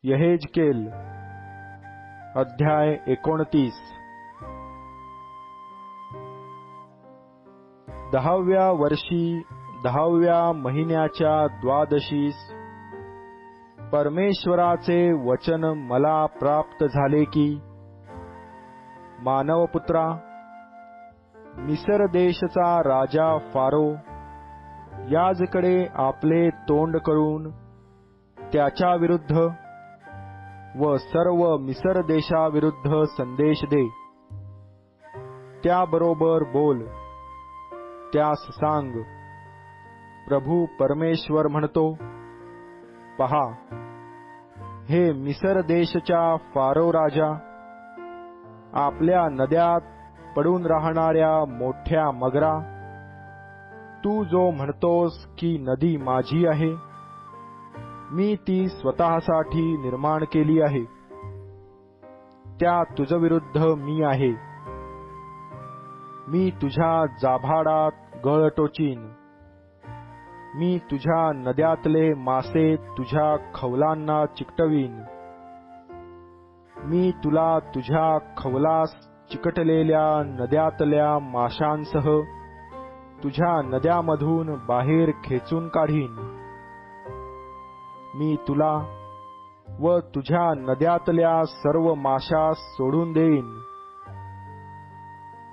यहेजकेल अध्याय 29। 10व्या वर्षी 10व्या महिन्याच्या 12शीस परमेश्वराचे वचन मला प्राप्त झाले की, मानवपुत्रा, मिसर देशचा राजा फारो याजकडे आपले तोंड करून त्याच्या विरुद्ध व सर्व मिसर देशाविरुद्ध संदेश दे. त्याबरोबर बोल, त्यास सांग, प्रभू परमेश्वर म्हणतो, पहा, हे मिसर देशच्या फारो राजा, आपल्या नद्यात पडून राहणाऱ्या मोठ्या मगरा, तू जो म्हणतोस की नदी माझी आहे, मी ती स्वतःसाठी निर्माण केली आहे, त्या तुझविरुद्ध मी आहे. मी तुझ्या जाभाडात गळ टोचीन, मी तुझ्या नद्यातले मासे तुझ्या खवलांना चिकटवीन. मी तुला तुझ्या खवलास चिकटलेल्या नद्यातल्या माशांसह तुझ्या नद्यामधून बाहेर खेचून काढीन. मी तुला व तुझ्या नद्यातल्या सर्व माशास सोडून देईन.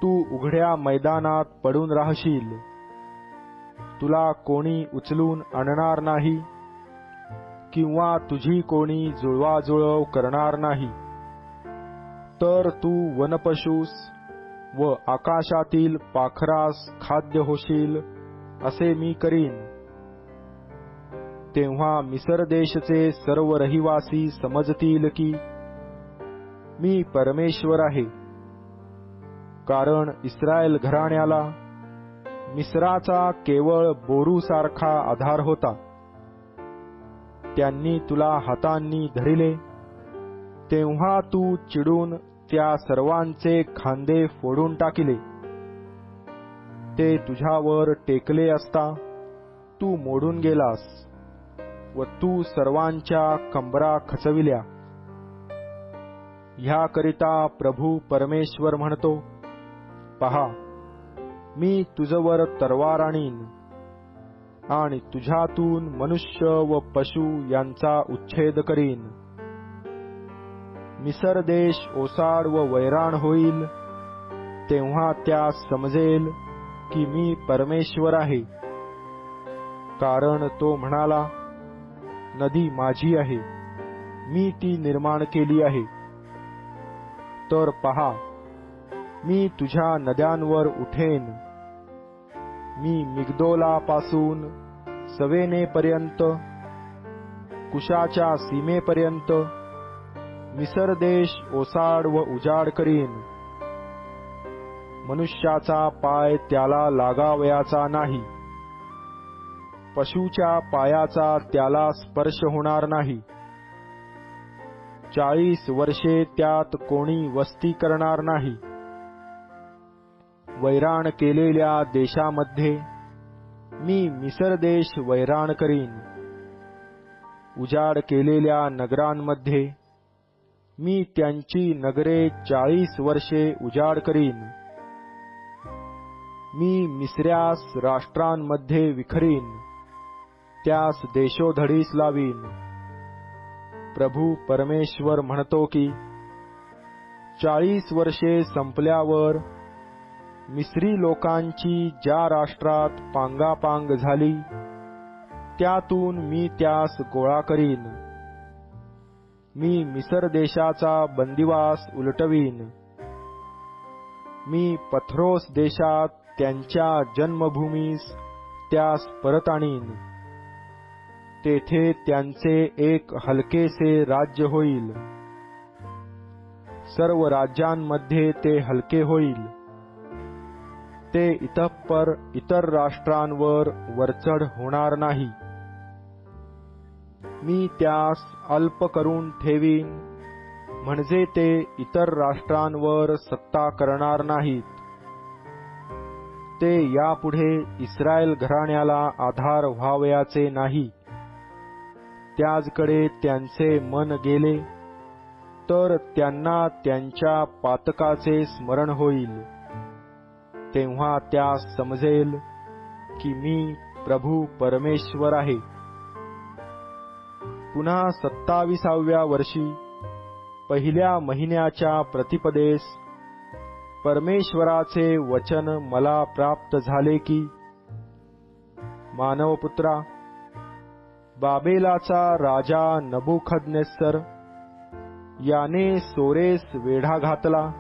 तू उघड्या मैदानात पडून राहशील, तुला कोणी उचलून आणणार नाही किंवा तुझी कोणी जुळवाजुळव करणार नाही. तर तू वनपशूस व आकाशातील पाखरास खाद्य होशील असे मी करीन. तेव्हा मिसर देशचे सर्व रहिवासी समजतील की मी परमेश्वर आहे. कारण इस्रायल घराण्याला मिस्राचा केवळ बोरूसारखा आधार होता. त्यांनी तुला हातांनी धरिले, तेव्हा तू चिडून त्या सर्वांचे खांदे फोडून टाकिले. ते तुझ्यावर टेकले असता तू मोडून गेलास व तू सर्वांच्या कंबरा खचविल्या. ह्याकरिता प्रभू परमेश्वर म्हणतो, पहा, मी तुझवर तरवार आणीन आणि तुझ्यातून मनुष्य व पशु यांचा उच्छेद करीन. मिसर देश ओसाड व वैराण होईल, तेव्हा त्यास समजेल की मी परमेश्वर आहे. कारण तो म्हणाला, नदी माझी आहे, मी ती निर्माण केली आहे. तर पहा, मी तुझ्या नद्यांवर उठेन. मी मिग्दोलापासून सवेनेपर्यंत, कुशाच्या सीमेपर्यंत मिसर देश ओसाड व उजाड करीन. मनुष्याचा पाय त्याला लागावयाचा नाही, पशूच्या पायाचा त्याला स्पर्श होणार नाही. 40 वर्षे त्यात कोणी वस्ती करणार नाही. वैराण केलेल्या देशामध्ये मी मिसर देश वैराण करीन. उजाड केलेल्या नगरांमध्ये मी त्यांची नगरे 40 वर्षे उजाड करीन. मी मिसऱ्यास राष्ट्रांमध्ये विखरीन, त्यास देशोधडीस लावीन. प्रभू परमेश्वर म्हणतो की, 40 वर्षे संपल्यावर मिस्री लोकांची ज्या राष्ट्रात पांगापांग झाली, त्यातून मी त्यास गोळा करीन. मी मिसर देशाचा बंदिवास उलटवीन. मी पथरोस देशात त्यांच्या जन्मभूमीस त्यास परत आणीन. तेथे त्यांचे एक हलकेसे राज्य होईल. सर्व राज्यांमध्ये ते हलके होईल. ते इतःपर इतर राष्ट्रांवर वरचढ होणार नाही. मी त्यास अल्प करून ठेवीन, म्हणजे ते इतर राष्ट्रांवर सत्ता करणार नाहीत. ते यापुढे इस्रायल घराण्याला आधार व्हावयाचे नाही. त्याचकडे त्यांचे मन गेले तर त्यांना त्यांच्या पातकाचे स्मरण होईल. तेव्हा त्यास समजेल की मी प्रभू परमेश्वर आहे. पुन्हा 27व्या वर्षी पहिल्या महिन्याच्या प्रतिपदेस परमेश्वराचे वचन मला प्राप्त झाले की, मानवपुत्रा, बाबेलाचा राजा नबुखदनेस्सर याने सोरेस वेढा घातला,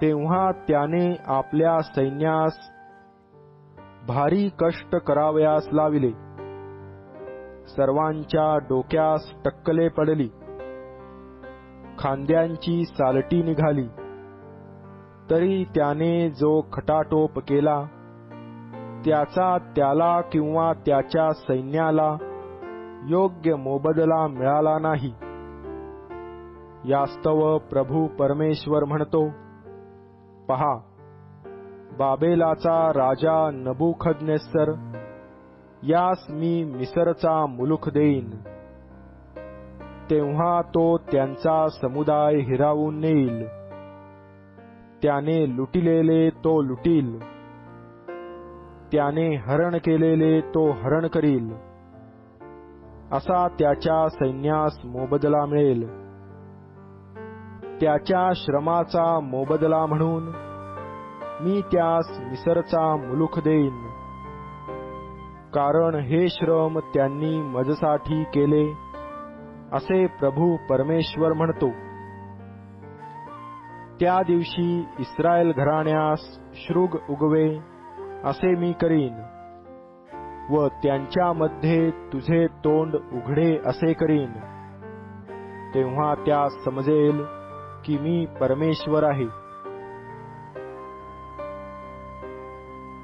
तेव्हा त्याने आपल्या सैन्यास भारी कष्ट करावयास लाविले. सर्वांच्या डोक्यास टक्कले पडली, खांद्यांची सालटी निघाली. तरी त्याने जो खटाटोप केला त्याचा त्याला किंवा त्याच्या सैन्याला योग्य मोबदला मिळाला नाही. यास्तव प्रभू परमेश्वर म्हणतो, पहा, बाबेलाचा राजा नबुखदनेस्सर यास मी मिसरचा मुलूख देईन. तेव्हा तो त्यांचा समुदाय हिरावून नेईल. त्याने लुटिलेले तो लुटील, त्याने हरण केलेले तो हरण करील. असा त्याच्या सैन्यास मोबदला मिळेल. त्याच्या श्रमाचा मोबदला म्हणून मी त्यास मिसरचा मुलूख देईन, कारण हे श्रम त्यांनी मजसाठी केले, असे प्रभू परमेश्वर म्हणतो. त्या दिवशी इस्रायल घराण्यास शृग उगवे असे मी करीन व त्यांच्यामध्ये तुझे तोंड उघडे असे करीन. तेव्हा त्यास समजेल की मी परमेश्वर आहे.